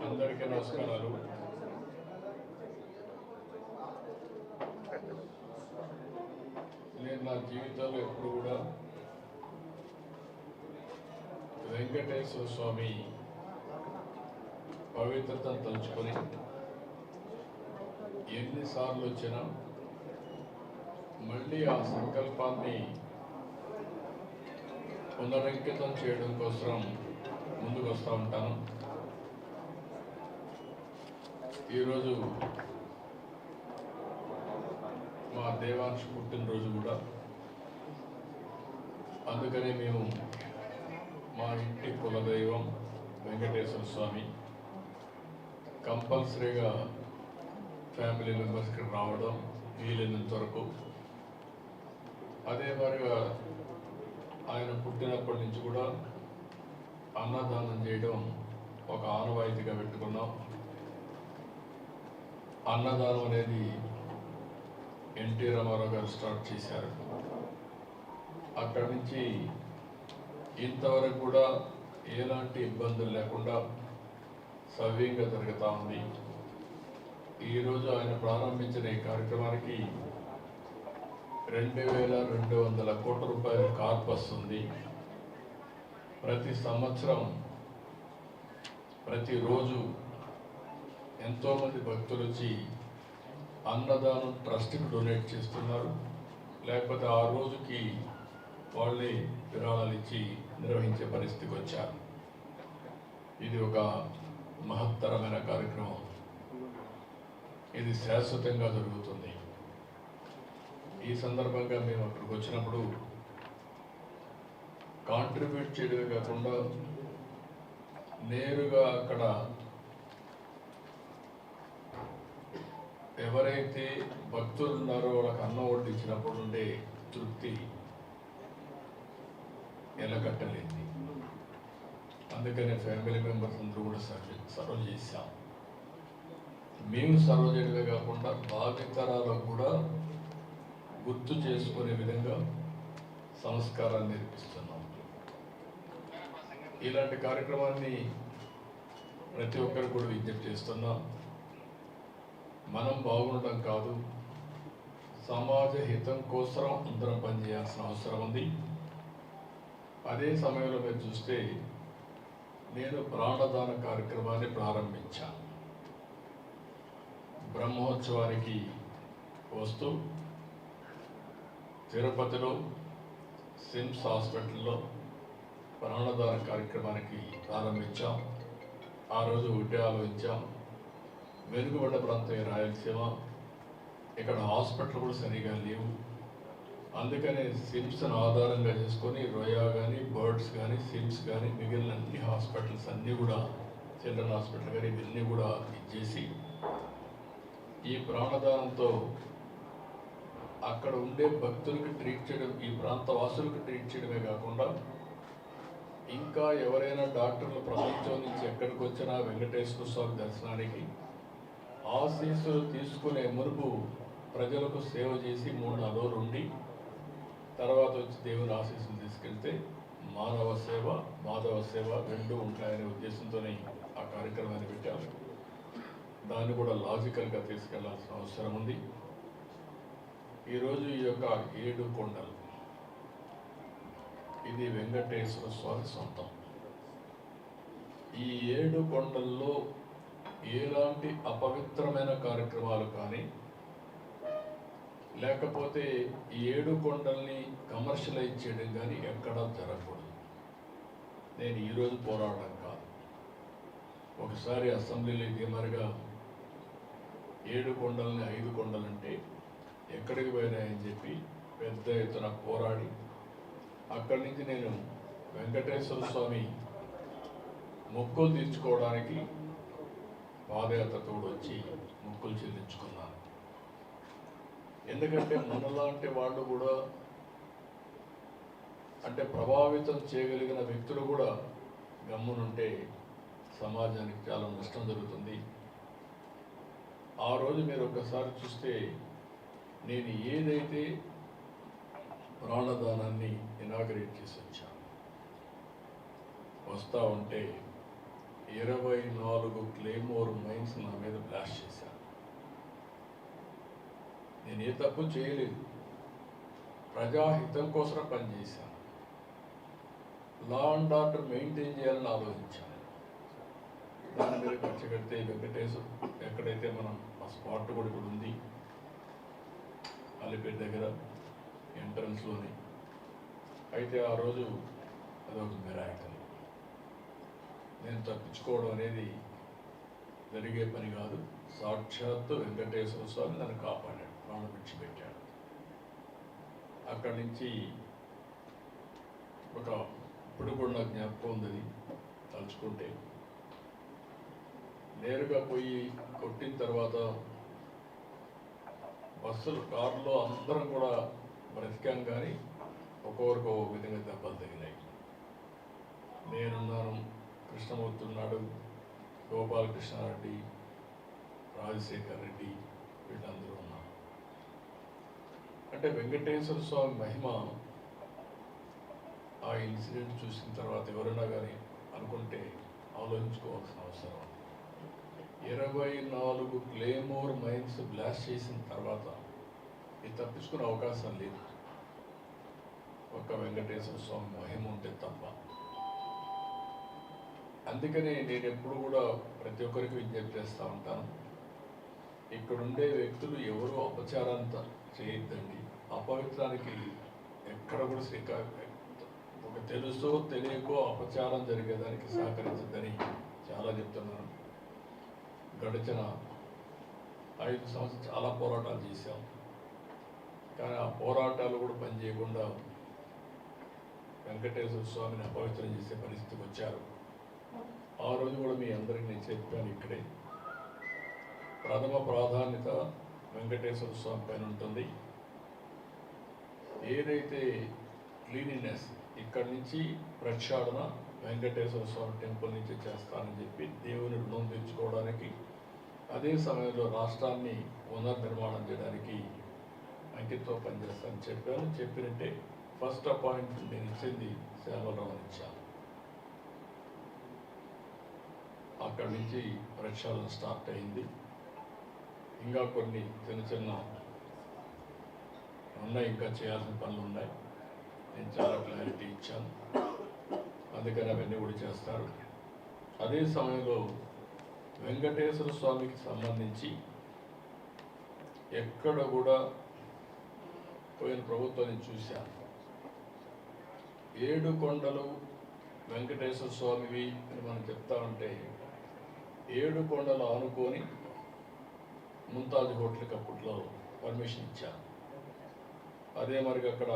అందరికీ నమస్కారాలు. నేను నా జీవితంలో ఎప్పుడు కూడా వెంకటేశ్వర స్వామి పవిత్రతను తలుచుకొని ఎన్నిసార్లు వచ్చినా మళ్ళీ ఆ సంకల్పాన్ని పునరంకితం చేయడం కోసం ముందుకు వస్తూ ఉంటాను. ఈరోజు మా దేవాంశ్ పుట్టినరోజు కూడా, అందుకనే మేము మా ఇంటి కులదైవం వెంకటేశ్వర స్వామి కంపల్సరీగా ఫ్యామిలీ మెంబర్స్కి రావడం వీలైనంత వరకు. అదే మరిగా ఆయన పుట్టినప్పటి నుంచి కూడా అన్నదానం చేయడం ఒక ఆనవాయితీగా పెట్టుకున్నాం. అన్నదానం అనేది ఎన్టీ రామారావు గారు స్టార్ట్ చేశారు. అక్కడి నుంచి ఇంతవరకు కూడా ఎలాంటి ఇబ్బందులు లేకుండా సవ్యంగా జరుగుతూ ఉంది. ఈరోజు ఆయన ప్రారంభించిన ఈ కార్యక్రమానికి 2200 కోట్ల రూపాయల కార్పస్ ఉంది. ప్రతి సంవత్సరం ప్రతిరోజు ఎంతోమంది భక్తులు వచ్చి అన్నదానం ట్రస్ట్కి డొనేట్ చేస్తున్నారు, లేకపోతే ఆ రోజుకి వాళ్ళే విరాళాలు ఇచ్చి నిర్వహించే పరిస్థితికి వచ్చారు. ఇది ఒక మహత్తరమైన కార్యక్రమం. ఇది శాశ్వతంగా జరుగుతుంది. ఈ సందర్భంగా మేము అక్కడికి వచ్చినప్పుడు కాంట్రిబ్యూట్ చేయడమే కాకుండా నేరుగా అక్కడ ఎవరైతే భక్తులు ఉన్నారో వాళ్ళకి అన్నం వడ్డించినప్పుడు ఉండే తృప్తి ఎలగట్టలేదు. అందుకనే ఫ్యామిలీ మెంబర్స్ అందరూ కూడా సర్వ్ చేశాం. మేము సర్వ్ చేయడమే కాకుండా భావితరాలకు కూడా గుర్తు చేసుకునే విధంగా సంస్కారాన్ని నేర్పిస్తున్నాం. ఇలాంటి కార్యక్రమాన్ని ప్రతి ఒక్కరు కూడా విజ్ఞప్తి చేస్తున్నాం. మనం బాగుండటం కాదు, సమాజ హితం కోసం అందరం పనిచేయాల్సిన అవసరం ఉంది. అదే సమయంలో మీరు చూస్తే నేను ప్రాణదాన కార్యక్రమాన్ని ప్రారంభించాను. బ్రహ్మోత్సవానికి వస్తూ తిరుపతిలో సిమ్స్ హాస్పిటల్లో ప్రాణదాన కార్యక్రమానికి ప్రారంభించాం. ఆ రోజు ఒకటే ఆలోచించాం, వెనుకబడ్డ ప్రాంతం రాయలసీమ, ఇక్కడ హాస్పిటల్ కూడా సరిగా లేవు. అందుకనే సిమ్స్ను ఆధారంగా చేసుకొని రోయా కానీ, బర్డ్స్ కానీ, సిమ్స్ కానీ, మిగిలిన అన్ని హాస్పిటల్స్ అన్నీ కూడా, చిల్డ్రన్ హాస్పిటల్ కానీ ఇవన్నీ కూడా ఇచ్చేసి ఈ ప్రాణదానంతో అక్కడ ఉండే భక్తులకి ట్రీట్ చేయడం, ఈ ప్రాంత వాసులకు ట్రీట్ చేయడమే కాకుండా ఇంకా ఎవరైనా డాక్టర్లు ప్రపంచం నుంచి ఎక్కడికి వచ్చినా వెంకటేశ్వర స్వామి దర్శనానికి ఆశీస్సులు తీసుకునే మునుపు ప్రజలకు సేవ చేసి 3-4 రోజులు ఉండి తర్వాత వచ్చి దేవుని ఆశీస్సులు తీసుకెళ్తే మానవ సేవ, మాధవ సేవ రెండూ ఉంటాయనే ఉద్దేశంతోనే ఆ కార్యక్రమాన్ని పెట్టాము. దాన్ని కూడా లాజికల్గా తీసుకెళ్లాల్సిన అవసరం ఉంది. ఈరోజు ఈ యొక్క 7 కొండలు, ఇది వెంకటేశ్వర స్వామి సొంతం. ఈ 7 కొండల్లో ఎలాంటి అపవిత్రమైన కార్యక్రమాలు కానీ, లేకపోతే ఈ 7 కొండల్ని కమర్షియలైజ్ చేయడం కానీ ఎక్కడా జరగకూడదు. నేను ఈరోజు పోరాడడం కాదు. ఒకసారి అసెంబ్లీలో ఇదే మరిగా 7 కొండల్ని 5 కొండలంటే ఎక్కడికి పోయినాయని చెప్పి పెద్ద ఎత్తున పోరాడి అక్కడి నుంచి నేను వెంకటేశ్వర స్వామి మొక్కులు తీర్చుకోవడానికి పాదయాత్రతో వచ్చి మొక్కులు చెల్లించుకున్నాను. ఎందుకంటే మనలాంటి వాళ్ళు కూడా, అంటే ప్రభావితం చేయగలిగిన వ్యక్తులు కూడా గమ్మునుంటే సమాజానికి చాలా నష్టం జరుగుతుంది. ఆ రోజు మీరు ఒక్కసారి చూస్తే నేను ఏదైతే ప్రాణదానాన్ని ఇనాగరేట్ చేసి వచ్చాను, వస్తూ ఉంటే 24 క్లేమోర్ మైన్స్ నా మీద బ్లాస్ట్ చేశాను. నేను ఏ తప్పు చేయలేదు, ప్రజాహితం కోసం పనిచేశాను, లా అండ్ ఆర్డర్ మెయింటైన్ చేయాలని ఆలోచించాను. దాని మీద ఖర్చు కడితే వెంకటేశ్వర ఎక్కడైతే మనం ఆ స్పాట్ కూడా ఇక్కడ ఉంది, అలిపేట దగ్గర ఎంట్రన్స్లోని. అయితే ఆ రోజు అదొక మిరాకిల్. నేను తప్పించుకోవడం అనేది జరిగే పని కాదు. సాక్షాత్తు వెంకటేశ్వర స్వామి నన్ను కాపాడాడు, ప్రాణం విడిచిపెట్టాడు. అక్కడి నుంచి ఇప్పుడు కూడా నాకు జ్ఞాపకం ఉంది, తలుచుకుంటే. నేరుగా పోయి కొట్టిన తర్వాత బస్సులు కారులో అందరం కూడా బ్రతికాం, కానీ ఒక్కొక్కరికి ఒక విధంగా దెబ్బలు తగిలాయి. నేనున్నాను, కృష్ణమూర్తి ఉన్నాడు, గోపాలకృష్ణారెడ్డి, రాజశేఖర్ రెడ్డి, వీళ్ళందరూ ఉన్నారు. అంటే వెంకటేశ్వర స్వామి మహిమ ఆ ఇన్సిడెంట్ చూసిన తర్వాత ఎవరైనా కానీ అనుకుంటే ఆలోచించుకోవాల్సిన అవసరం. 24 క్లేమోర్ మైన్స్ బ్లాస్ట్ చేసిన తర్వాత ఇది తప్పించుకునే అవకాశం లేదు, ఒక్క వెంకటేశ్వర స్వామి మహిమ ఉంటే తప్ప. అందుకనే నేను ఎప్పుడు కూడా ప్రతి ఒక్కరికి విజ్ఞప్తి చేస్తూ ఉంటాను, ఇక్కడుండే వ్యక్తులు ఎవరు అపచారంత చేయొద్దండి. అపవిత్రానికి ఎక్కడ కూడా ఒక తెలుసో తెలియకో అపచారం జరిగేదానికి సహకరించద్దని చాలా చెప్తున్నాను. గడిచిన 5 సంవత్సరాలు చాలా పోరాటాలు చేశాం, కానీ ఆ పోరాటాలు కూడా పనిచేయకుండా వెంకటేశ్వర స్వామిని అపవిత్రం చేసే పరిస్థితికి వచ్చారు. ఆ రోజు కూడా మీ అందరికీ నేను చెప్పాను, ఇక్కడే ప్రథమ ప్రాధాన్యత వెంకటేశ్వర స్వామి పైన ఉంటుంది. ఏదైతే క్లీనినెస్ ఇక్కడి నుంచి ప్రక్షాళన వెంకటేశ్వర స్వామి టెంపుల్ నుంచి చేస్తానని చెప్పి దేవుని రుణం తెచ్చుకోవడానికి, అదే సమయంలో రాష్ట్రాన్ని పునర్నిర్మాణం చేయడానికి అంకితో పనిచేస్తానని చెప్పాను. చెప్పినట్టే ఫస్ట్ అపాయింట్మెంట్ నేను ఇచ్చింది శ్యామలరావు ఇచ్చాను. అక్కడి నుంచి ప్రక్షాళన స్టార్ట్ అయింది. ఇంకా కొన్ని చిన్న చిన్న ఉన్నాయి, ఇంకా చేయాల్సిన పనులు ఉన్నాయి. నేను చాలా క్లారిటీ ఇచ్చాను, అందుకని అవన్నీ కూడా చేస్తారు. అదే సమయంలో వెంకటేశ్వర స్వామికి సంబంధించి ఎక్కడ కూడా పోయిన ప్రభుత్వాన్ని చూశాను. 7 కొండలు వెంకటేశ్వర స్వామివి అని మనం చెప్తా ఉంటే 7 కొండలు ఆనుకొని ముంతాజ్ హోటల్కి అప్పట్లో పర్మిషన్ ఇచ్చాను. అదే మరి అక్కడ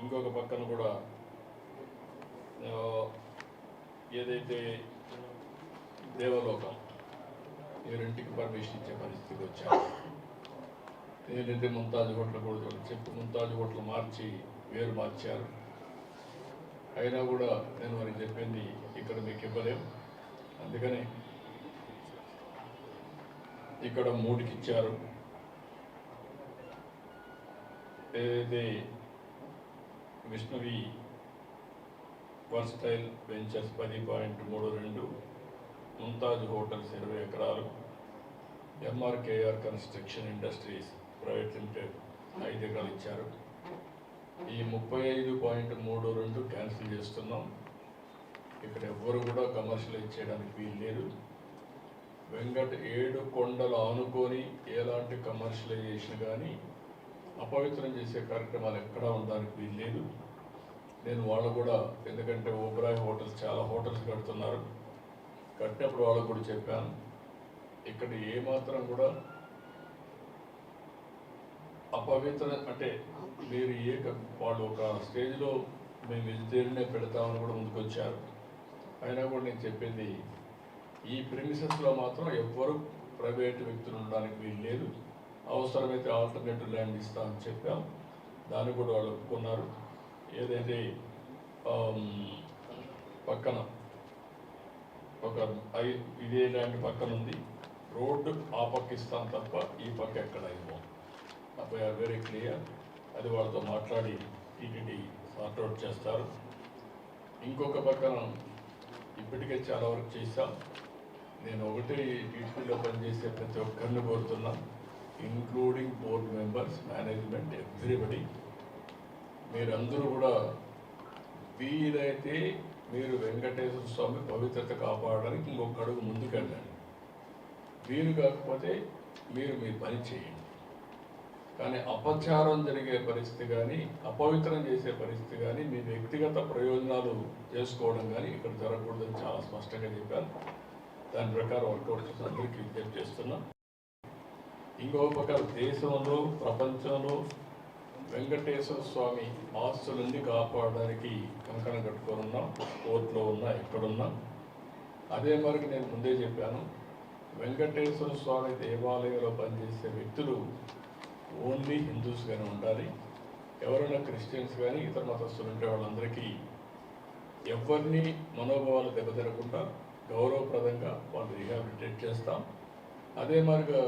ఇంకొక పక్కన కూడా ఏదైతే దేవలోకం, ఈ రెంటికి పర్మిషన్ ఇచ్చే పరిస్థితికి వచ్చాను. ఏదైతే ముంతాజ్ హోటల్ కూడా చెప్పి ముంతాజ్ హోటల్ మార్చి వేరు మార్చారు. అయినా కూడా నేను వారికి చెప్పింది ఇక్కడ మీకు ఇవ్వలేము, అందుకని ఇక్కడ 3కి ఇచ్చారు. ఏదైతే విష్ణువి వర్స్టైల్ వెంచర్స్ 10.32, ముంతాజ్ హోటల్స్ 20 ఎకరాలు, MRKR construction industries private limited 5 ఎకరాలు ఇచ్చారు. ఈ 35.32 క్యాన్సిల్ చేస్తున్నాం. ఇక్కడ ఎవ్వరు కూడా కమర్షియలైజ్ చేయడానికి వీలు లేదు. 7 కొండలు ఆనుకొని ఎలాంటి కమర్షియలైజేషన్ కానీ అపవిత్రం చేసే కార్యక్రమాలు ఎక్కడా ఉండడానికి వీలు లేదు. నేను వాళ్ళు కూడా, ఎందుకంటే ఓబ్రాయ్ హోటల్స్ చాలా హోటల్స్ కడుతున్నారు, కట్టినప్పుడు వాళ్ళకు కూడా చెప్పాను, ఇక్కడ ఏమాత్రం కూడా అపవిత్ర అంటే మీరు వాళ్ళు ఒక స్టేజ్లో మేము వెజిటేరియనే పెడతామని కూడా ముందుకొచ్చారు. అయినా కూడా నేను చెప్పింది, ఈ ప్రిమిసెస్లో మాత్రం ఎవ్వరు ప్రైవేట్ వ్యక్తులు ఉండడానికి వీలు లేదు, అవసరమైతే ఆల్టర్నేటివ్ ల్యాండ్ ఇస్తామని చెప్పాం. దాన్ని కూడా వాళ్ళు ఒప్పుకున్నారు. ఏదైతే పక్కన ఒక ఇదే ల్యాండ్ పక్కన ఉంది, రోడ్డు ఆ పక్క ఇస్తాం తప్ప ఈ పక్క ఎక్కడ ఇవ్వం. అప్పుడు వెరీ క్లియర్. అది వాళ్ళతో మాట్లాడి టీటీడీ సార్ట్అవుట్ చేస్తారు. ఇంకొక పక్కన ఇప్పటికే చాలా వరకు చేశాం. నేను ఒకటి టీటీడీలో పనిచేసే ప్రతి ఒక్కరిని కోరుతున్నా, including board members, management, everybody, మీరందరూ కూడా వీలైతే మీరు వెంకటేశ్వర స్వామి పవిత్రత కాపాడడానికి ఇంకొక అడుగు ముందుకెళ్ళండి. వీలు కాకపోతే మీరు మీ పని చేయండి. కానీ అపచారం జరిగే పరిస్థితి కానీ, అపవిత్రం చేసే పరిస్థితి కానీ, మీ వ్యక్తిగత ప్రయోజనాలు చేసుకోవడం కానీ ఇక్కడ జరగకూడదని చాలా స్పష్టంగా చెప్పాను. దాని ప్రకారం వర్కౌట్ చేసి అందరికీ విజ్ఞప్తి చేస్తున్నాం. ఇంకొక పక్క దేశంలో, ప్రపంచంలో వెంకటేశ్వర స్వామి ఆస్తులన్నీ కాపాడడానికి కంకణం కట్టుకొని ఉన్నాం. కోర్టులో ఉన్నా, ఎక్కడున్నా. అదే మరి నేను ముందే చెప్పాను, వెంకటేశ్వర స్వామి దేవాలయంలో పనిచేసే వ్యక్తులు ఓన్లీ హిందూస్గానే ఉండాలి. ఎవరైనా క్రిస్టియన్స్ కానీ ఇతర మతస్థులు ఉంటే వాళ్ళందరికీ ఎవరిని మనోభావాలు దెబ్బతినకుండా గౌరవప్రదంగా వాళ్ళు రీహాబిలిటేట్ చేస్తాం. అదే మరిగా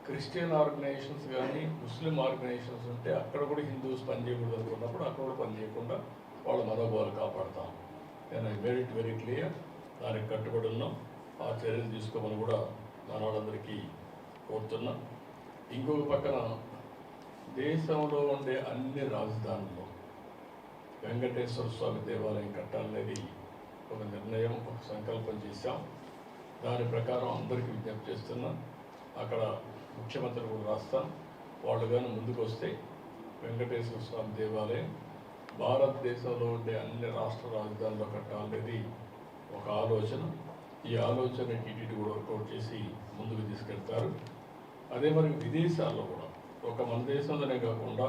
క్రిస్టియన్ ఆర్గనైజేషన్స్ కానీ, ముస్లిం ఆర్గనైజేషన్స్ ఉంటే అక్కడ కూడా హిందూస్ పనిచేయకూడదు అనుకున్నప్పుడు అక్కడ కూడా పనిచేయకుండా వాళ్ళ మనోభావాలు కాపాడుతాం. నేను I made it very clear. దానికి కట్టుబడి ఉన్నాం. ఆ చర్యలు తీసుకోమని కూడా మన వాళ్ళందరికీ కోరుతున్నాం. ఇంకొక పక్కన దేశంలో ఉండే అన్ని రాజధానుల్లో వెంకటేశ్వర స్వామి దేవాలయం కట్టాలనేది ఒక నిర్ణయం, ఒక సంకల్పం చేశాం. దాని ప్రకారం అందరికీ విజ్ఞప్తి చేస్తున్నాం. అక్కడ ముఖ్యమంత్రి కూడా రాస్తాం. వాళ్ళు కానీ ముందుకు వస్తే వెంకటేశ్వర స్వామి దేవాలయం భారతదేశంలో ఉండే అన్ని రాష్ట్ర రాజధానుల్లో కట్టాలనేది ఒక ఆలోచన. ఈ ఆలోచన టీటీడీ కూడా వర్కౌట్ చేసి ముందుకు తీసుకెళ్తారు. అదే మరి విదేశాల్లో కూడా, ఒక మన దేశంలోనే కాకుండా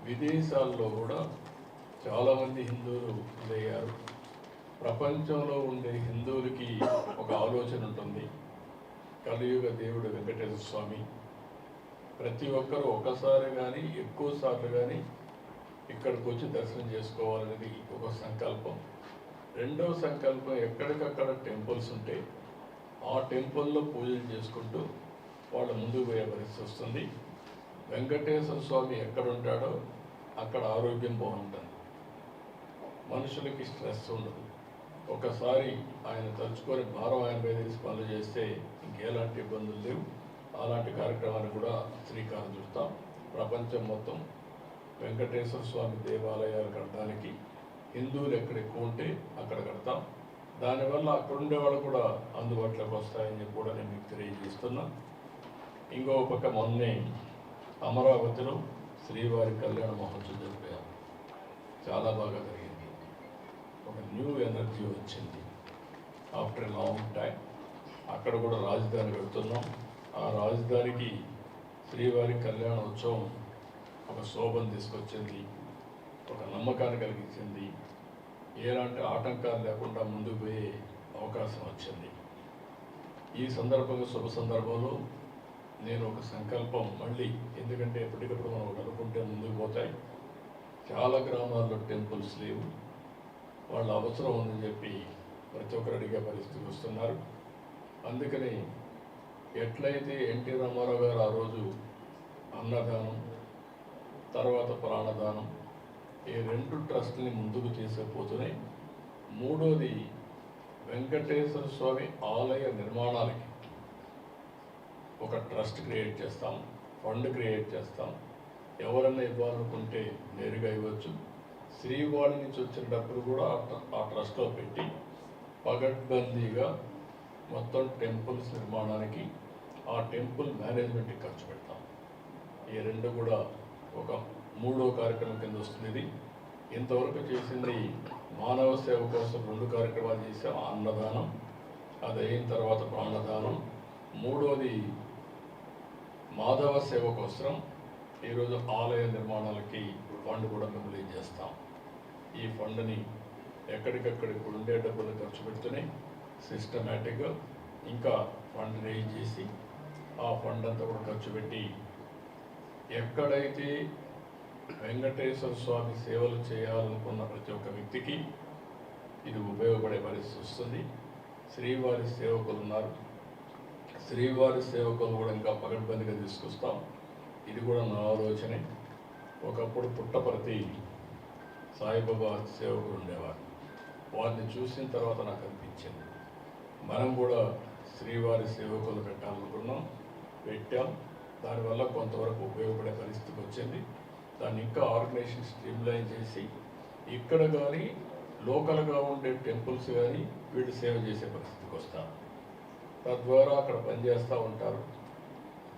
విదేశాల్లో కూడా చాలామంది హిందువులు ఇదయ్యారు. ప్రపంచంలో ఉండే హిందువులకి ఒక ఆలోచన ఉంటుంది, కలియుగ దేవుడు వెంకటేశ్వర స్వామి, ప్రతి ఒక్కరూ ఒకసారి కానీ ఎక్కువ సార్లు కానీ ఇక్కడికి వచ్చి దర్శనం చేసుకోవాలనేది ఒక సంకల్పం. రెండవ సంకల్పం, ఎక్కడికక్కడ టెంపుల్స్ ఉంటే ఆ టెంపుల్లో పూజలు చేసుకుంటూ వాళ్ళ ముందుకు పోయే పరిస్థితి వస్తుంది. వెంకటేశ్వర స్వామి ఎక్కడ ఉంటాడో అక్కడ ఆరోగ్యం బాగుంటుంది, మనుషులకి స్ట్రెస్ ఉండదు. ఒకసారి ఆయన తలుచుకొని భారం ఆయన మీద తీసి పనులు చేస్తే ఇంకెలాంటి ఇబ్బందులు లేవు. అలాంటి కార్యక్రమాన్ని కూడా శ్రీకారం చుడతాం. ప్రపంచం మొత్తం వెంకటేశ్వర స్వామి దేవాలయాలు కట్టడానికి హిందువులు ఎక్కడ ఎక్కువ ఉంటే అక్కడ కడతాం. దానివల్ల అక్కడ ఉండేవాళ్ళు కూడా అందుబాటులోకి వస్తాయని చెప్పి కూడా నేను మీకు తెలియజేస్తున్నా. ఇంకో పక్క మొన్నే అమరావతిలో శ్రీవారి కళ్యాణ మహోత్సవం జరిపారు. చాలా బాగా జరిగింది. ఒక న్యూ ఎనర్జీ వచ్చింది ఆఫ్టర్ ఎ లాంగ్ టైం. అక్కడ కూడా రాజధాని పెడుతున్నాం. ఆ రాజధానికి శ్రీవారి కళ్యాణ ఉత్సవం ఒక శోభను తీసుకొచ్చింది, ఒక నమ్మకాన్ని కలిగించింది. ఎలాంటి ఆటంకాలు లేకుండా ముందుకు పోయే అవకాశం వచ్చింది. ఈ సందర్భంగా, శుభ సందర్భంలో నేను ఒక సంకల్పం మళ్ళీ, ఎందుకంటే ఎప్పటికప్పుడు మనం ఒకటి అనుకుంటే ముందుకు పోతాయి. చాలా గ్రామాల్లో టెంపుల్స్ లేవు, వాళ్ళ అవసరం ఉందని చెప్పి ప్రతి ఒక్కరు అడిగే పరిస్థితికి వస్తున్నారు. అందుకని ఎట్లయితే ఎన్టీ రామారావు గారు ఆ రోజు అన్నదానం, తర్వాత ప్రాణదానం, ఈ రెండు ట్రస్ట్ని ముందుకు తీసుకుపోతున్నాయి. మూడోది, వెంకటేశ్వర స్వామి ఆలయ నిర్మాణాలకి ఒక ట్రస్ట్ క్రియేట్ చేస్తాం, ఫండ్ క్రియేట్ చేస్తాం. ఎవరన్నా ఇవ్వాలనుకుంటే నేరుగా ఇవ్వచ్చు. శ్రీవారి నుంచి వచ్చిన డబ్బులు కూడా ఆ ట్రస్ట్లో పెట్టి పగడ్బందీగా మొత్తం టెంపుల్స్ నిర్మాణానికి, ఆ టెంపుల్ మేనేజ్మెంట్కి ఖర్చు పెడతాం. ఈ రెండు కూడా ఒక మూడో కార్యక్రమం కింద వస్తుంది. ఇది ఇంతవరకు చేసింది మానవ సేవ కోసం 2 కార్యక్రమాలు చేసాం. అన్నదానం, అది అయిన తర్వాత ప్రాణదానం. మూడోది మాధవ సేవ కోసం ఈరోజు ఆలయ నిర్మాణాలకి ఫండ్ కూడా మొబిలైజ్ చేస్తాం. ఈ ఫండ్ని ఎక్కడికక్కడ ఇప్పుడు ఉండే డబ్బులు ఖర్చు పెడుతూనే సిస్టమేటిక్గా ఇంకా ఫండ్ రేజ్ చేసి ఆ ఫండ్ అంతా కూడా ఖర్చు పెట్టి ఎక్కడైతే వెంకటేశ్వర స్వామి సేవలు చేయాలనుకున్న ప్రతి ఒక్క వ్యక్తికి ఇది ఉపయోగపడే పరిస్థితి వస్తుంది. శ్రీవారి సేవకులు ఉన్నారు, శ్రీవారి సేవకులు కూడా ఇంకా పగడ్బందీగా తీసుకొస్తాం. ఇది కూడా నా ఆలోచనే. ఒకప్పుడు పుట్టపర్తి సాయిబాబా సేవకులు ఉండేవారు. వారిని చూసిన తర్వాత నాకు అనిపించింది మనం కూడా శ్రీవారి సేవకులు పెట్టాలనుకున్నాం, పెట్టాం. దానివల్ల కొంతవరకు ఉపయోగపడే పరిస్థితికి వచ్చింది. దాన్ని ఇంకా ఆర్గనైజేషన్ స్ట్రీమ్లైన్ చేసి ఇక్కడ కానీ లోకల్గా ఉండే టెంపుల్స్ కానీ వీళ్ళు సేవ చేసే పరిస్థితికి వస్తారు. తద్వారా అక్కడ పనిచేస్తూ ఉంటారు.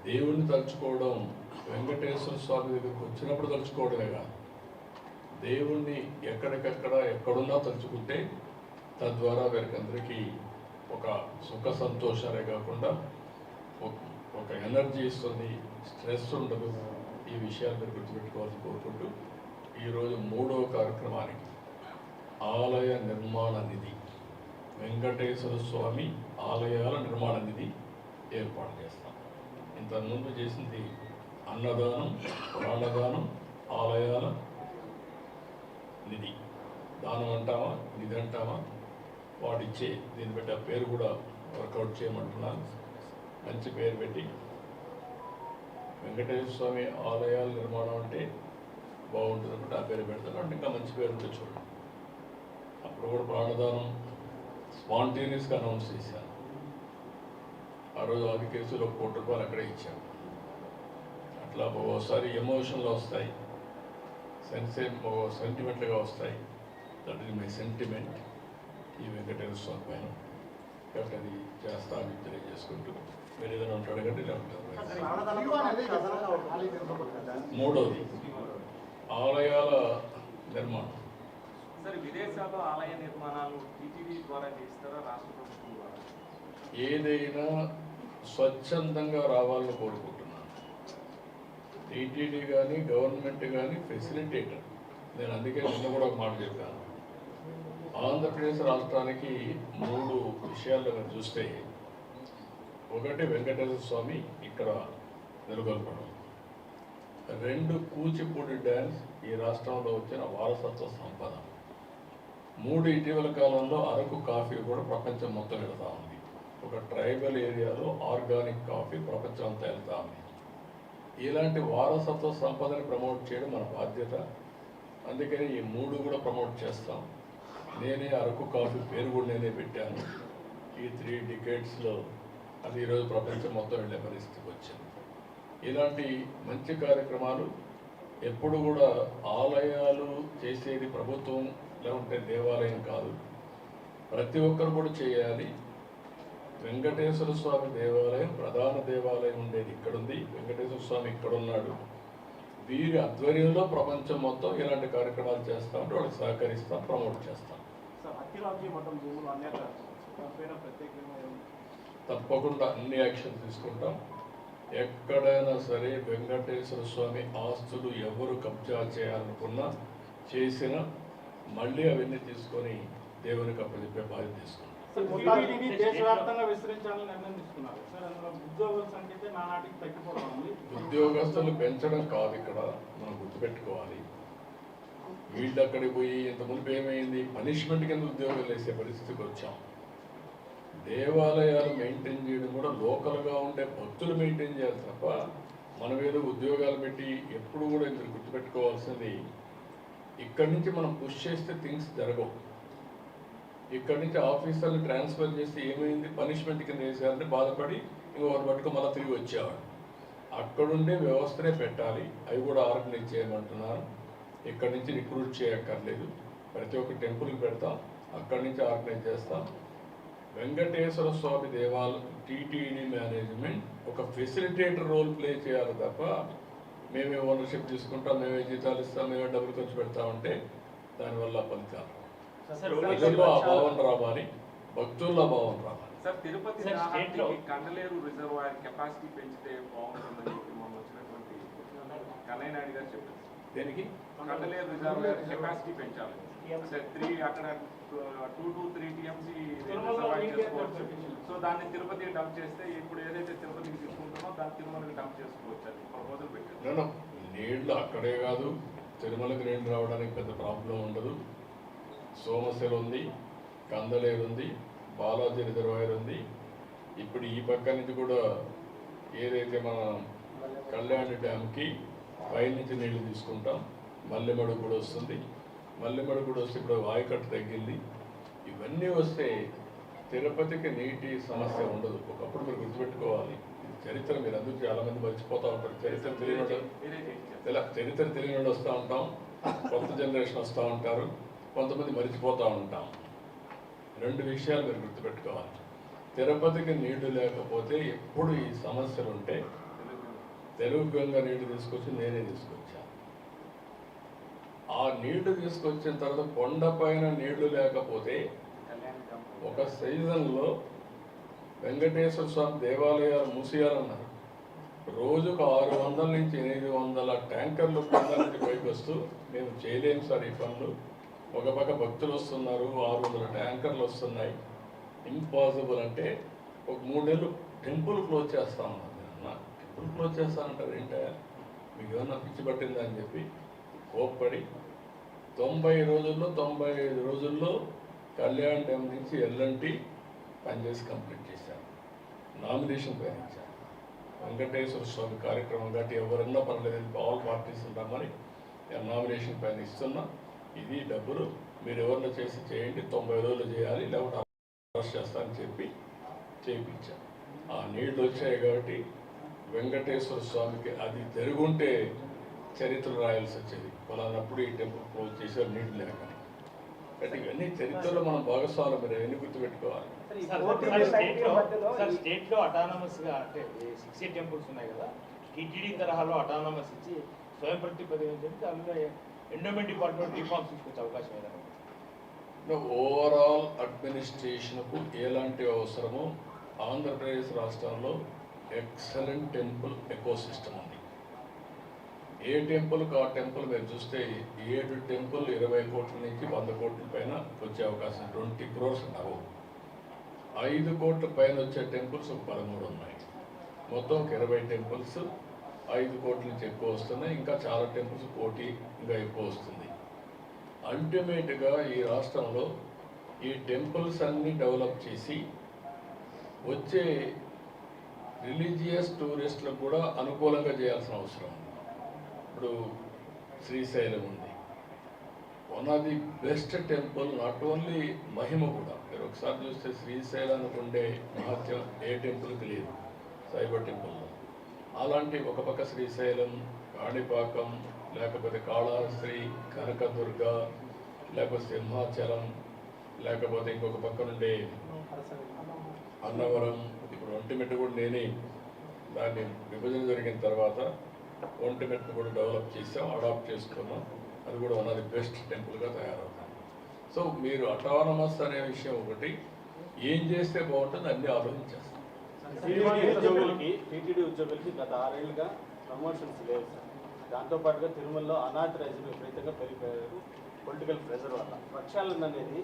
దేవుణ్ణి తలుచుకోవడం వెంకటేశ్వర స్వామి దగ్గరికి వచ్చినప్పుడు తలుచుకోవడమే కాదు, దేవుణ్ణి ఎక్కడికక్కడ ఎక్కడున్నా తలుచుకుంటే తద్వారా వీరికందరికీ ఒక సుఖ సంతోషాలే కాకుండా ఒక ఎనర్జీ ఇస్తుంది, స్ట్రెస్ ఉండదు. ఈ విషయాలు మీరు గుర్తుపెట్టుకోవాలని కోరుకుంటూ ఈరోజు 3వ కార్యక్రమానికి ఆలయ నిర్మాణ నిధి, వెంకటేశ్వర స్వామి ఆలయాల నిర్మాణ నిధి ఏర్పాటు చేస్తాం. ఇంతకుముందు చేసింది అన్నదానం, ప్రాణదానం, ఆలయాల నిధి. దానం అంటామా, నిధి అంటామా, వాడిచ్చే దీన్ని బట్టి ఆ పేరు కూడా వర్కౌట్ చేయమంటున్నాను. మంచి పేరు పెట్టి వెంకటేశ్వర స్వామి ఆలయాల నిర్మాణం అంటే బాగుంటుంది అంటే ఆ పేరు పెడతాను. అంటే ఇంకా మంచి పేరు ఉంటే చూడండి. అప్పుడు కూడా ప్రాణదానం స్పాంటేనియస్గా అనౌన్స్ చేశాను. ఆ రోజు ఆది కేసులో ₹1 అక్కడే ఇచ్చాను. అట్లా ఒకసారి ఎమోషన్లో వస్తాయి, సెంటిమెంట్గా వస్తాయి. దట్ ఈజ్ మై సెంటిమెంట్ ఈ వెంకటేశ్వర స్వామి పైన. కాబట్టి అది చేస్తాను తెలియజేసుకుంటూ మీరు ఏదైనా ఉంటాడు కంటే మూడోది ఆలయాల నిర్మాణం. సార్, విదేశాల్లో ఆలయ నిర్మాణాలు టీటీడీ ద్వారా చేస్తారా, రాష్ట్ర ప్రభుత్వం ద్వారా? ఏదైనా స్వచ్ఛందంగా రావాలని కోరుకుంటున్నాను. టీటీడీ కానీ గవర్నమెంట్ కానీ ఫెసిలిటేటర్. నేను అందుకే నిన్న కూడా ఒక మాట చెప్పాను. ఆంధ్రప్రదేశ్ రాష్ట్రానికి 3 విషయాల్లో మీరు చూస్తే, ఒకటి వెంకటేశ్వర స్వామి ఇక్కడ నెలకొల్పడం, 2 కూచిపూడి డ్యాన్స్ ఈ రాష్ట్రంలో వచ్చిన వారసత్వ సంపద, 3 ఇటీవల కాలంలో అరకు కాఫీ కూడా ప్రపంచం మొత్తం వెళ్తూ ఉంది. ఒక ట్రైబల్ ఏరియాలో ఆర్గానిక్ కాఫీ ప్రపంచం అంతా వెళ్తూ ఉంది. ఇలాంటి వారసత్వ సంపదని ప్రమోట్ చేయడం మన బాధ్యత. అందుకని ఈ 3 కూడా ప్రమోట్ చేస్తాం. నేనే అరకు కాఫీ పేరు కూడా నేనే పెట్టాను. ఈ 3 డికేడ్స్లో అది ఈరోజు ప్రపంచం మొత్తం వెళ్ళే పరిస్థితికి వచ్చింది. ఇలాంటి మంచి కార్యక్రమాలు ఎప్పుడు కూడా ఆలయాలు చేసేది ప్రభుత్వం లేకుంటే దేవాలయం కాదు, ప్రతి ఒక్కరు కూడా చేయాలి. వెంకటేశ్వర స్వామి దేవాలయం ప్రధాన దేవాలయం ఉండేది ఇక్కడుంది, వెంకటేశ్వర స్వామి ఇక్కడ ఉన్నాడు. వీరి ఆధ్వర్యంలో ప్రపంచం మొత్తం ఇలాంటి కార్యక్రమాలు చేస్తాం, వాళ్ళకి సహకరిస్తాం, ప్రమోట్ చేస్తాం. తప్పకుండా అన్ని యాక్షన్ తీసుకుంటాం. ఎక్కడైనా సరే వెంకటేశ్వర స్వామి ఆస్తులు ఎవరు కబ్జా చేయాలనుకున్నా చేసినా మళ్ళీ అవన్నీ తీసుకొని దేవునికి అప్పచెప్పే బాధ్యత తీసుకుంటాం. ఉద్యోగస్తులు పెంచడం కాదు ఇక్కడ మనం గుర్తుపెట్టుకోవాలి. వీళ్ళు అక్కడికి పోయి ఇంతకుముందు ఏమైంది, పనిష్మెంట్ కింద ఉద్యోగాలు వేసే పరిస్థితికి వచ్చాం. దేవాలయాలు మెయింటైన్ చేయడం కూడా లోకల్గా ఉండే భక్తులు మెయింటైన్ చేయాలి తప్ప మనం ఏదో ఉద్యోగాలు పెట్టి ఎప్పుడు కూడా మీరు గుర్తుపెట్టుకోవాల్సింది, ఇక్కడి నుంచి మనం పుష్ చేస్తే థింగ్స్ జరగవు. ఇక్కడి నుంచి ఆఫీసర్లు ట్రాన్స్ఫర్ చేస్తే ఏమైంది, పనిష్మెంట్ కింద వేసారని బాధపడి ఇంకొకటి పట్టుకు మళ్ళీ తిరిగి వచ్చేవాడు. అక్కడుండే వ్యవస్థనే పెట్టాలి, అవి కూడా ఆర్గనైజ్ చేయమంటున్నారు. ఇక్కడి నుంచి రిక్రూట్ చేయక్కర్లేదు, ప్రతి ఒక్క టెంపుల్కి పెడతాం, అక్కడి నుంచి ఆర్గనైజ్ చేస్తాం. వెంకటేశ్వర స్వామి దేవాలయం టీటీడీ మేనేజ్మెంట్ ఒక ఫెసిలిటేటర్ రోల్ ప్లే చేయాలి తప్ప మేమే ఓనర్షిప్ తీసుకుంటాం, మేమే జీతాలు ఇస్తాం, మేమే డబ్బులు ఖర్చు పెడతామంటే దానివల్ల ఫలితాలు ప్రజల్లో ఆ భావన రావాలి, భక్తుల్లో భావన రావాలి. Sir, Tirupati Kandaleru reservoir capacity పెంచితే బాగుంటుందని చెప్పి మనం వచ్చినటువంటి కన్నయ్య నాయుడు గారు చెప్పారు. దేనికి? కండలేరు రిజర్వాయర్ కెపాసిటీ పెంచాలి. 3 అక్కడ 2 to 3 TMC రిజర్వాయర్ చేసుకోవచ్చు. సో దాన్ని తిరుపతి డంప్ చేస్తే ఇప్పుడు ఏదైతే తిరుపతికి తీసుకుంటున్నామో దాన్ని తిరుమలకి డంప్ చేసుకోవచ్చు అని ప్రపోజల్ పెట్టారు. నీళ్లు అక్కడే కాదు, తిరుమలకి నీళ్ళు రావడానికి పెద్ద ప్రాబ్లం ఉండదు. సోమశిల ఉంది, కందలేరు ఉంది, బాలాజీ రిజర్వాయర్ ఉంది. ఇప్పుడు ఈ పక్క నుంచి కూడా ఏదైతే మన కళ్యాణి డ్యామ్కి పై నుంచి నీళ్లు తీసుకుంటాం, మల్లెమడుగు కూడా వస్తుంది. మల్లెమడ కూడా వస్తే ఇప్పుడు వాయుకట్టు తగ్గింది. ఇవన్నీ వస్తే తిరుపతికి నీటి సమస్య ఉండదు. ఒకప్పుడు మీరు గుర్తుపెట్టుకోవాలి, చరిత్ర మీరు అందరూ చాలామంది మర్చిపోతూ ఉంటారు. చరిత్ర తెలియని వస్తూ ఉంటాం, కొత్త జనరేషన్ వస్తూ ఉంటారు, కొంతమంది మర్చిపోతూ ఉంటాం. రెండు విషయాలు మీరు గుర్తుపెట్టుకోవాలి. తిరుపతికి నీళ్లు లేకపోతే ఎప్పుడు ఈ సమస్యలు ఉంటే తెలుగు గంగ నీళ్లు తీసుకొచ్చి నేనే తీసుకొచ్చాను. ఆ నీళ్లు తీసుకొచ్చిన తర్వాత కొండపైన నీళ్లు లేకపోతే ఒక సీజన్లో వెంకటేశ్వర స్వామి దేవాలయాలు మూసేయాలన్నారు. రోజుకు 600 నుంచి 800 ట్యాంకర్లు కొండ నుంచి పైకి వస్తూ మేము చేయలేము సార్ ఈ పనులు, ఒక పక్క భక్తులు వస్తున్నారు, 600 ట్యాంకర్లు వస్తున్నాయి, ఇంపాసిబుల్ అంటే ఒక 3 నెలలు టెంపుల్ క్లోజ్ చేస్తా ఉన్నారు. టెంపుల్ క్లోజ్ చేస్తానంటారు ఏంటో, మీకు ఏమన్నా పిచ్చి పట్టిందా అని చెప్పి కోప్పడి 90 రోజుల్లో 95 రోజుల్లో కళ్యాణ్ డ్యామ్ నుంచి ఎల్ఎన్టీ పనిచేసి కంప్లీట్ చేశాను. నామినేషన్ పైన ఇచ్చాను. వెంకటేశ్వర స్వామి కార్యక్రమం కాబట్టి ఎవరన్నా పర్లేదు, ఆల్ పార్టీస్ ఉంటామని నామినేషన్ పైన ఇస్తున్నా. ఇది డబ్బులు మీరు ఎవరన్నా చేసి చేయండి, 90 రోజులు చేయాలి, లేకపోతే అరెస్ట్ చేస్తానని చెప్పి చేయించాను. ఆ నీళ్లు వచ్చాయి కాబట్టి వెంకటేశ్వర స్వామికి అది జరుగుంటే చరిత్ర రాయాల్సి వచ్చేది. ఫలానప్పుడు ఈ టెంపుల్ క్లోజ్ చేశారు నీళ్లు లేకని. అంటే ఇవన్నీ చరిత్రలో మనం భాగస్వాములు, మీరు ఎన్ని గుర్తుపెట్టుకోవాలి. స్టేట్లో అటానమస్ గా అంటే 60 టెంపుల్స్ ఉన్నాయి కదా, టీటీడీ తరహాలో అటానమస్ ఇచ్చి స్వయం ప్రతిపదించి అందులో ఎండోమెంట్ డిపార్ట్మెంట్ రిఫార్మ్స్ తీసుకొచ్చే అవకాశం ఏదైనా? ఓవరాల్ అడ్మినిస్ట్రేషన్కు ఎలాంటి అవసరమో ఆంధ్రప్రదేశ్ రాష్ట్రంలో ఎక్సలెంట్ టెంపుల్ ఎకోసిస్టమ్ ఉంది. ఏ టెంపుల్కి ఆ టెంపుల్ మీరు చూస్తే 7 టెంపుల్ 20 కోట్ల నుంచి 100 కోట్ల పైన వచ్చే అవకాశం, 20 crores ఉన్నావు. 5 కోట్ల పైన వచ్చే టెంపుల్స్ 13 ఉన్నాయి. మొత్తం 20 టెంపుల్స్ 5 కోట్ల నుంచి ఎక్కువ వస్తున్నాయి. ఇంకా చాలా టెంపుల్స్ 1 కోటి ఇంకా ఎక్కువ వస్తుంది. అల్టిమేట్గా ఈ రాష్ట్రంలో ఈ టెంపుల్స్ అన్నీ డెవలప్ చేసి వచ్చే రిలీజియస్ టూరిస్టులకు కూడా అనుకూలంగా చేయాల్సిన అవసరం ఉంది. ఇప్పుడు శ్రీశైలం ఉంది, one of the best temple, not only మహిమ కూడా. మీరు ఒకసారి చూస్తే శ్రీశైలానికి ఉండే మహత్యం ఏ టెంపుల్కి లేదు, సాయిబాబా టెంపుల్లో. అలాంటి ఒక పక్క శ్రీశైలం, కాణిపాకం, లేకపోతే కాళహస్తి, కనకదుర్గ, లేకపోతే సింహాచలం, లేకపోతే ఇంకొక పక్క నుండి అన్నవరం, ఇప్పుడు ఒంటిమిట్ట కూడా నేనే దాన్ని విభజన జరిగిన తర్వాత ఒంటిమిట్ట కూడా డెవలప్ చేసాం, అడాప్ట్ చేసుకున్నాం. అది కూడా వన్ ఆఫ్ ది బెస్ట్ టెంపుల్గా తయారవుతాం. సో మీరు అటానమస్ అనే విషయం ఒకటి, ఏం చేస్తే బాగుంటుంది అన్నీ ఆలోచించేస్తాం. టీటీడీ ఉద్యోగులకి గత 6 ఏళ్ళుగా ప్రమోషన్స్ లేవు సార్. దాంతోపాటుగా తిరుమలలో అనాథరైజ్లు విపరీతంగా పెరిగిపోయారు పొలిటికల్ ప్రెషర్ వల్ల. ప్రక్షాళన అనేది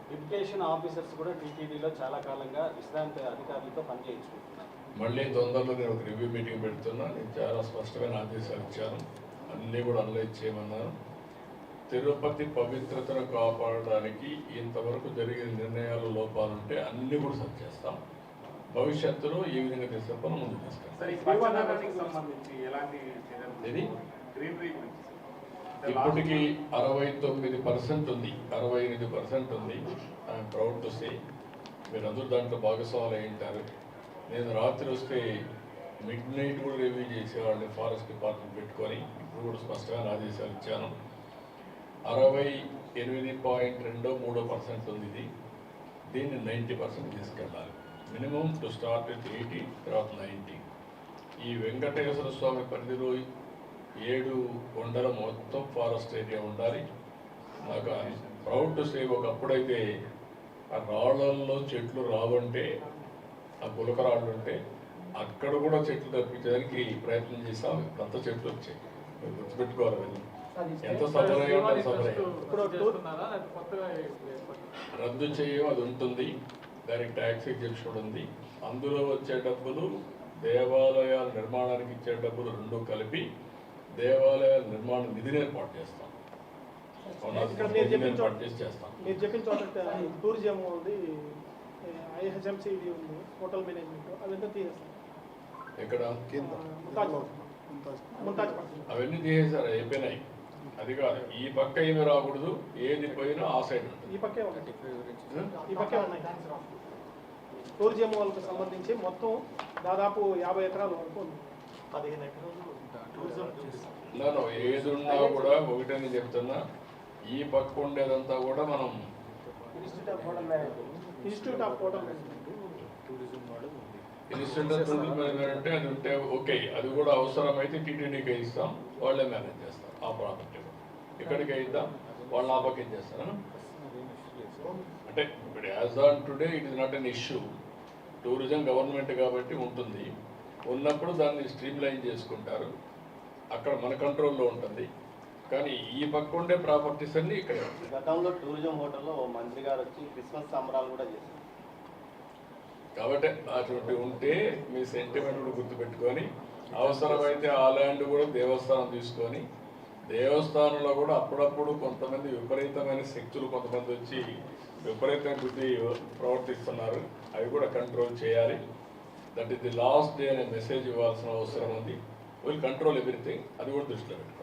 డిప్యుటేషన్ ఆఫీసర్స్ కూడా టీటీడీలో చాలా కాలంగా విశ్రాంతి అధికారులతో పనిచేయించుకుంటున్నారు. మళ్ళీ తొందరలో నేను ఒక రివ్యూ మీటింగ్ పెడుతున్నా. నేను చాలా స్పష్టమైన ఆదేశాలు ఇచ్చాను, అన్నీ కూడా అనలైజ్ చేయమన్నాను. తిరుపతి పవిత్రతను కాపాడడానికి ఇంతవరకు జరిగిన నిర్ణయాలు లోపాలుంటే అన్నీ కూడా సరి చేస్తాం. భవిష్యత్తులో ఈ విధంగా తీసుకొని ముందుకు తీసుకెళ్తాం. ఇప్పటికీ 69% ఉంది, 68% ఉంది. I'm proud to say. మీరందరూ దాంట్లో భాగస్వాములు అయి ఉంటారు. నేను రాత్రి వస్తే మిడ్ నైట్ కూడా రివ్యూ చేసేవాళ్ళని ఫారెస్ట్ డిపార్ట్మెంట్ పెట్టుకొని ఇప్పుడు కూడా స్పష్టమైన ఆదేశాలు ఇచ్చాను. 68.23% ఉంది ఇది. దీన్ని 90% తీసుకెళ్ళాలి. మినిమం టు స్టార్ట్ విత్ 80, తర్వాత 90. ఈ వెంకటేశ్వర స్వామి పరిధిలో 7 కొండల మొత్తం ఫారెస్ట్ ఏరియా ఉండాలి. నాకు ప్రౌడ్ టు సే, ఒకప్పుడైతే ఆ రాళ్లల్లో చెట్లు రావంటే, ఆ గులకరాళ్ళు ఉంటే అక్కడ కూడా చెట్లు తప్పించడానికి ప్రయత్నం చేస్తాం. అంత చెట్లు వచ్చాయి, మీరు గుర్తుపెట్టుకోవాలి. ఎంత సఫలయ్యో అంత సఫలయ్యో. రద్దు చేయం అది ఉంటుంది, దానికి ట్యాక్స్ ఎగ్జెంప్షన్ ఉంది. అందులో వచ్చే డబ్బులు దేవాలయాల నిర్మాణానికి ఇచ్చే డబ్బులు రెండు కలిపి దేవాలయాల నిర్మాణ నిధిని ఏర్పాటు చేస్తాం. ఏర్పాటు చేసి చేస్తాం. మీరు చెప్పిన చోట టూరిజం ఉంది, ఐహెచ్ఎంసీ ఉంది, హోటల్ మేనేజ్మెంట్, అదంతా తీసేస్తాం. ఎక్కడ అవన్నీ తీసేసారు, అయిపోయినాయి. అది కాదు, ఈ పక్క ఏమి రాకూడదు, ఏది పోయినా ఆ సైడ్ ఉంటుంది. ఈ పక్కే ఉన్నాయి, ఈ పక్కే ఉన్నాయి. టూరిజం వాళ్ళకి సంబంధించి మొత్తం దాదాపు 50 ఎకరాల వరకు ఉంది. 15 ఎకరాలు నన్ను ఏది ఉన్నా కూడా ఒకటని చెప్తున్నా, ఈ పక్క ఉండేదంతా కూడా మనం institute of hotel management institute of tourism management అంటే అది ఉంటే ఓకే, అది కూడా అవసరమైతే టీటీడీకి ఇస్తాం, వాళ్ళే మేనేజ్ చేస్తారు ఆ ప్రాపర్టీ. ఇక్కడికి ఇద్దాం, వాళ్ళు ఆ పక్క చేస్తారు. అంటే ఇప్పుడు as on today it is not an issue. Tourism government కాబట్టి ఉంటుంది, ఉన్నప్పుడు దాన్ని స్ట్రీమ్ లైన్ చేసుకుంటారు, అక్కడ మన కంట్రోల్లో ఉంటుంది. కానీ ఈ పక్క ఉండే ప్రాపర్టీస్ అన్నీ ఇక్కడ. గతంలో టూరిజం హోటల్లో మంత్రి గారు వచ్చి క్రిస్మస్ సంబరాలు కూడా చేశారు కాబట్టి అటువంటి ఉంటే మీ సెంటిమెంట్ కూడా గుర్తుపెట్టుకొని, అవసరమైతే ఆ ల్యాండ్ కూడా దేవస్థానం తీసుకొని, దేవస్థానంలో కూడా అప్పుడప్పుడు కొంతమంది విపరీతమైన శక్తులు కొంతమంది వచ్చి విపరీతమైన బుద్ధి ప్రవర్తిస్తున్నారు, అవి కూడా కంట్రోల్ చేయాలి. That is the last day అనే మెసేజ్ ఇవ్వాల్సిన అవసరం ఉంది. విల్ కంట్రోల్ ఎవ్రీథింగ్, అది కూడా దృష్టిలో పెట్టుకోవాలి.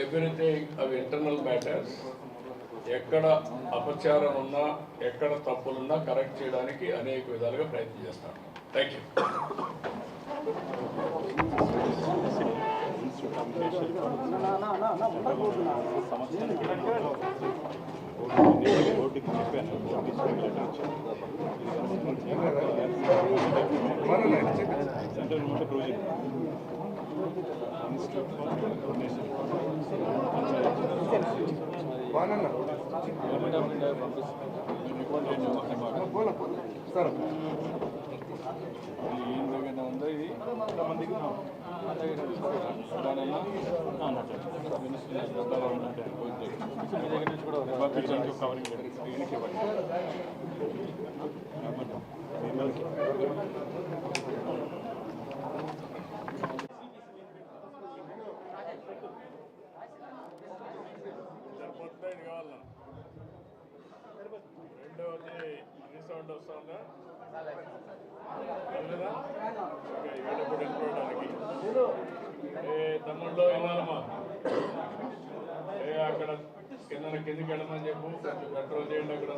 ఎవ్రీథింగ్ అవి ఇంటర్నల్ మ్యాటర్స్. ఎక్కడ అపచారం ఉన్నా, ఎక్కడ తప్పులున్నా కరెక్ట్ చేయడానికి అనేక విధాలుగా ప్రయత్నం చేస్తాను. Thank you. రెండవది రీసౌండ్ వస్తుందా? తమ్ముళ్ళు వినాలమ్మా, అక్కడ కిందకి వెళ్ళమని చెప్పు, కంట్రోల్ చేయండి అక్కడ.